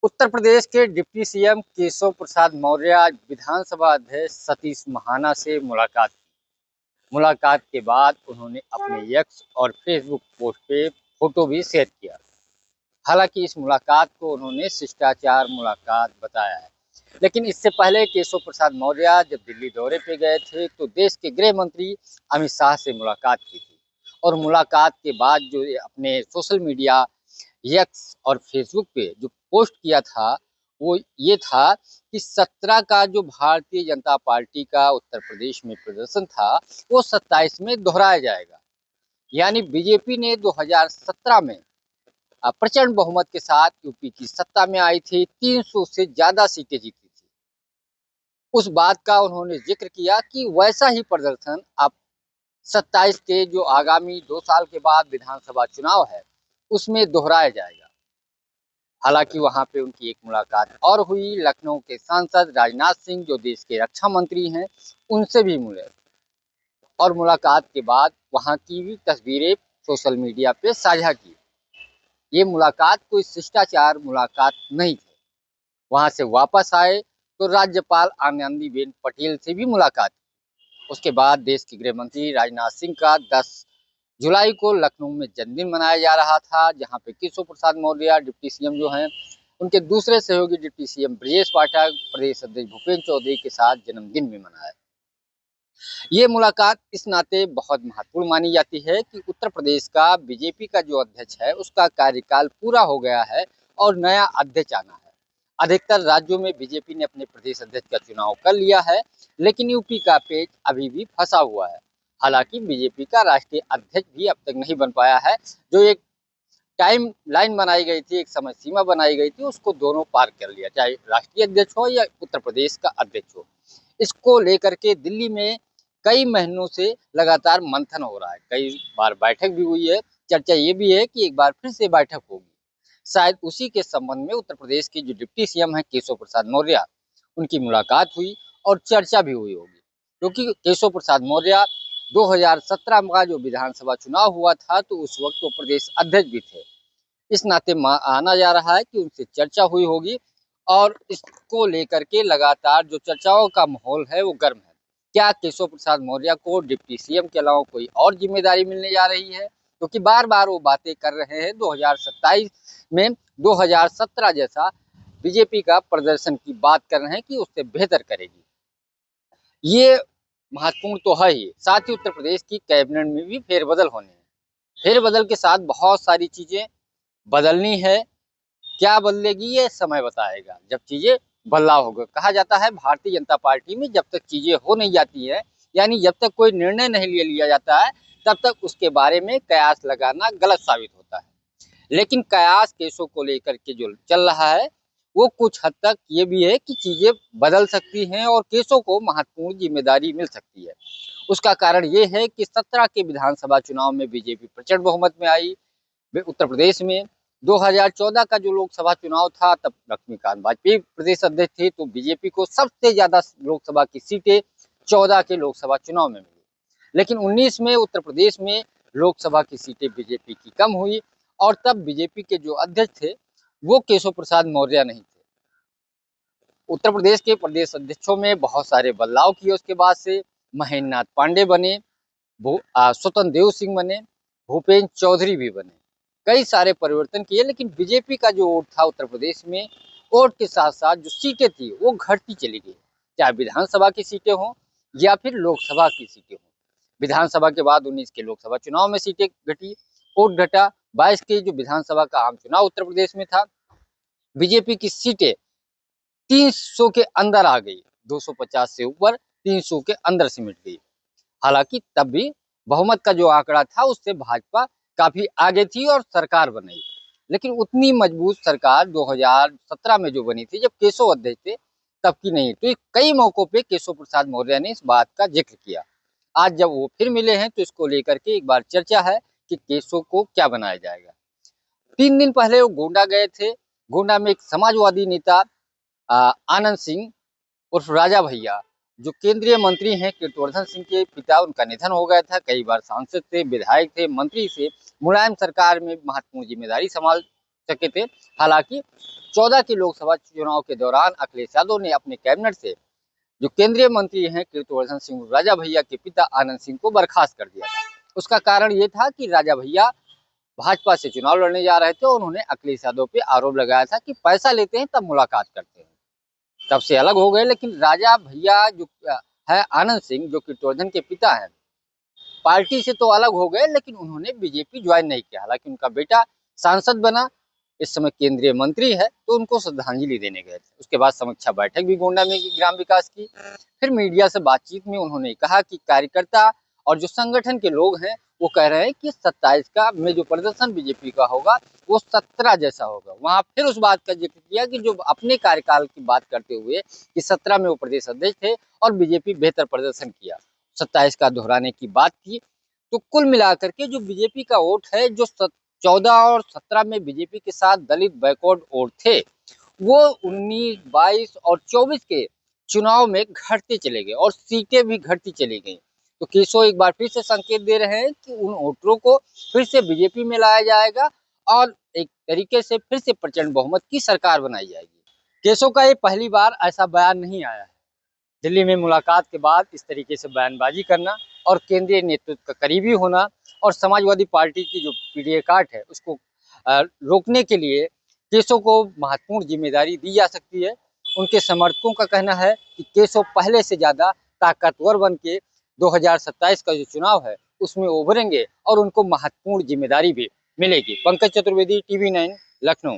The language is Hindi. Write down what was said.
उत्तर प्रदेश के डिप्टी सीएम केशव प्रसाद मौर्य आज विधानसभा अध्यक्ष सतीश महाना से मुलाकात की। मुलाकात के बाद उन्होंने अपने एक्स और फेसबुक पोस्ट पे फोटो भी शेयर किया। हालांकि इस मुलाकात को उन्होंने शिष्टाचार मुलाकात बताया है, लेकिन इससे पहले केशव प्रसाद मौर्य जब दिल्ली दौरे पे गए थे तो देश के गृह मंत्री अमित शाह से मुलाकात की थी। और मुलाकात के बाद जो अपने सोशल मीडिया एक्स और फेसबुक पे जो पोस्ट किया था वो ये था कि 17 का जो भारतीय जनता पार्टी का उत्तर प्रदेश में प्रदर्शन था वो 27 में दोहराया जाएगा। यानी बीजेपी ने 2017 में प्रचंड बहुमत के साथ यूपी की सत्ता में आई थी, 300 से ज्यादा सीटें जीती थी। उस बात का उन्होंने जिक्र किया कि वैसा ही प्रदर्शन अब 27 के जो आगामी 2 साल के बाद विधानसभा चुनाव है उसमें दोहराया जाएगा। हालांकि वहां पे उनकी एक मुलाकात और हुई। लखनऊ के सांसद राजनाथ सिंह जो देश के रक्षा मंत्री हैं उनसे भी मिले और मुलाकात के बाद वहां की भी तस्वीरें सोशल मीडिया पे साझा की। ये मुलाकात कोई शिष्टाचार मुलाकात नहीं थी। वहां से वापस आए तो राज्यपाल आनंदीबेन पटेल से भी मुलाकात की। उसके बाद देश के गृह मंत्री राजनाथ सिंह का 10 जुलाई को लखनऊ में जन्मदिन मनाया जा रहा था, जहां पे केशव प्रसाद मौर्य डिप्टी सीएम जो हैं उनके दूसरे सहयोगी डिप्टी सीएम ब्रजेश पाठक प्रदेश अध्यक्ष भूपेंद्र चौधरी के साथ जन्मदिन भी मनाया। ये मुलाकात इस नाते बहुत महत्वपूर्ण मानी जाती है कि उत्तर प्रदेश का बीजेपी का जो अध्यक्ष है उसका कार्यकाल पूरा हो गया है और नया अध्यक्ष आना है। अधिकतर राज्यों में बीजेपी ने अपने प्रदेश अध्यक्ष का चुनाव कर लिया है, लेकिन यूपी का पेच अभी भी फंसा हुआ है। हालांकि बीजेपी का राष्ट्रीय अध्यक्ष भी अब तक नहीं बन पाया है। जो एक टाइम लाइन बनाई गई थी, एक समय सीमा बनाई गई थी, उसको दोनों पार कर लिया, चाहे राष्ट्रीय अध्यक्ष हो या उत्तर प्रदेश का अध्यक्ष हो। इसको लेकर के दिल्ली में कई महीनों से लगातार मंथन हो रहा है। कई बार बैठक भी हुई है। चर्चा ये भी है कि एक बार फिर से बैठक होगी। शायद उसी के संबंध में उत्तर प्रदेश के जो डिप्टी सीएम है केशव प्रसाद मौर्य, उनकी मुलाकात हुई और चर्चा भी हुई होगी। क्योंकि केशव प्रसाद मौर्य 2017 का जो विधानसभा चुनाव हुआ था तो उस वक्त वो प्रदेश अध्यक्ष भी थे। इस नाते आना जा रहा है कि उनसे चर्चा हुई होगी और इसको लेकर के लगातार जो चर्चाओं का माहौल है वो गर्म है। क्या केशव प्रसाद मौर्य को डिप्टी सीएम के अलावा कोई और जिम्मेदारी मिलने जा रही है? क्योंकि बार बार वो बातें कर रहे हैं 2027 में 2017 जैसा बीजेपी का प्रदर्शन की बात कर रहे हैं कि उससे बेहतर करेगी। ये महत्वपूर्ण तो है ही, साथ ही उत्तर प्रदेश की कैबिनेट में भी फेरबदल होने हैं। फेरबदल के साथ बहुत सारी चीजें बदलनी है। क्या बदलेगी ये समय बताएगा, जब चीजें बदलाव होगा। कहा जाता है भारतीय जनता पार्टी में जब तक चीजें हो नहीं जाती है, यानी जब तक कोई निर्णय नहीं ले लिया जाता है, तब तक उसके बारे में कयास लगाना गलत साबित होता है। लेकिन कयास केसों को लेकर के जो चल रहा है वो कुछ हद तक ये भी है कि चीजें बदल सकती हैं और केसों को महत्वपूर्ण जिम्मेदारी मिल सकती है। उसका कारण ये है कि 17 के विधानसभा चुनाव में बीजेपी प्रचंड बहुमत में आई। उत्तर प्रदेश में 2014 का जो लोकसभा चुनाव था तब लक्ष्मीकांत वाजपेयी प्रदेश अध्यक्ष थे, तो बीजेपी को सबसे ज्यादा लोकसभा की सीटें 14 के लोकसभा चुनाव में मिली। लेकिन 19 में उत्तर प्रदेश में लोकसभा की सीटें बीजेपी की कम हुई और तब बीजेपी के जो अध्यक्ष थे वो केशव प्रसाद मौर्य नहीं थे। उत्तर प्रदेश के प्रदेश अध्यक्षों में बहुत सारे बदलाव किए। उसके बाद से महेंद्र नाथ पांडे बने, स्वतंत्र देव सिंह बने, भूपेंद्र चौधरी भी बने, कई सारे परिवर्तन किए। लेकिन बीजेपी का जो वोट था उत्तर प्रदेश में, वोट के साथ साथ जो सीटें थी वो घटती चली गई, चाहे विधानसभा की सीटें हों या फिर लोकसभा की सीटें हों। विधानसभा के बाद 19 के लोकसभा चुनाव में सीटें घटी, वोट घटा। 22 के जो विधानसभा का आम चुनाव उत्तर प्रदेश में था, बीजेपी की सीटें 300 के अंदर आ गई, 250 से ऊपर 300 के अंदर सिमट गई। हालांकि तब भी बहुमत का जो आंकड़ा था उससे भाजपा काफी आगे थी और सरकार बनाई। लेकिन उतनी मजबूत सरकार 2017 में जो बनी थी जब केशव अध्यक्ष थे तब की नहीं। तो कई मौकों पे केशव प्रसाद मौर्य ने इस बात का जिक्र किया। आज जब वो फिर मिले हैं तो इसको लेकर के एक बार चर्चा है कि केशव को क्या बनाया जाएगा। 3 दिन पहले वो गोंडा गए थे। गोंडा में एक समाजवादी नेता आनंद सिंह उर्फ राजा भैया जो केंद्रीय मंत्री हैं कीर्तिवर्धन सिंह के पिता, उनका निधन हो गया था। कई बार सांसद थे, विधायक थे, मंत्री से मुलायम सरकार में महत्वपूर्ण जिम्मेदारी सके थे। हालांकि 14 के लोकसभा चुनाव के दौरान अखिलेश यादव ने अपने कैबिनेट से जो केंद्रीय मंत्री हैं कीर्तिवर्धन सिंह राजा भैया के पिता आनंद सिंह को बर्खास्त कर दिया था। उसका कारण ये था कि राजा भैया भाजपा से चुनाव लड़ने जा रहे थे और उन्होंने अखिलेश यादव पे आरोप लगाया था कि पैसा लेते हैं तब मुलाकात करते हैं। तब से अलग हो गए, लेकिन राजा भैया जो है आनंद सिंह जो कीर्तिवर्धन के पिता हैं, पार्टी से तो अलग हो गए लेकिन उन्होंने बीजेपी ज्वाइन नहीं किया। हालांकि उनका बेटा सांसद बना, इस समय केंद्रीय मंत्री है, तो उनको श्रद्धांजलि देने गए थे। उसके बाद समीक्षा बैठक भी गोंडा में ग्राम विकास की। फिर मीडिया से बातचीत में उन्होंने कहा कि कार्यकर्ता और जो संगठन के लोग हैं वो कह रहे हैं कि 27 का में जो प्रदर्शन बीजेपी का होगा वो 17 जैसा होगा। वहां फिर उस बात का जिक्र किया कि जो अपने कार्यकाल की बात करते हुए कि 17 में वो प्रदेश अध्यक्ष थे और बीजेपी बेहतर प्रदर्शन किया, 27 का दोहराने की बात की। तो कुल मिलाकर के जो बीजेपी का वोट है, जो 14 और 17 में बीजेपी के साथ दलित बैकवर्ड वोट थे, वो 19, 22 और 24 के चुनाव में घटते चले गए और सीटें भी घटती चली गई। तो केशव एक बार फिर से संकेत दे रहे हैं कि उन वोटरों को फिर से बीजेपी में लाया जाएगा और एक तरीके से फिर से प्रचंड बहुमत की सरकार बनाई जाएगी। केशव का ये पहली बार ऐसा बयान नहीं आया है। दिल्ली में मुलाकात के बाद इस तरीके से बयानबाजी करना और केंद्रीय नेतृत्व का करीबी होना और समाजवादी पार्टी की जो पीडीए काट है उसको रोकने के लिए केशव को महत्वपूर्ण जिम्मेदारी दी जा सकती है। उनके समर्थकों का कहना है कि केशव पहले से ज़्यादा ताकतवर बन के 2027 का जो चुनाव है उसमें उभरेंगे और उनको महत्वपूर्ण जिम्मेदारी भी मिलेगी। पंकज चतुर्वेदी, TV9, लखनऊ।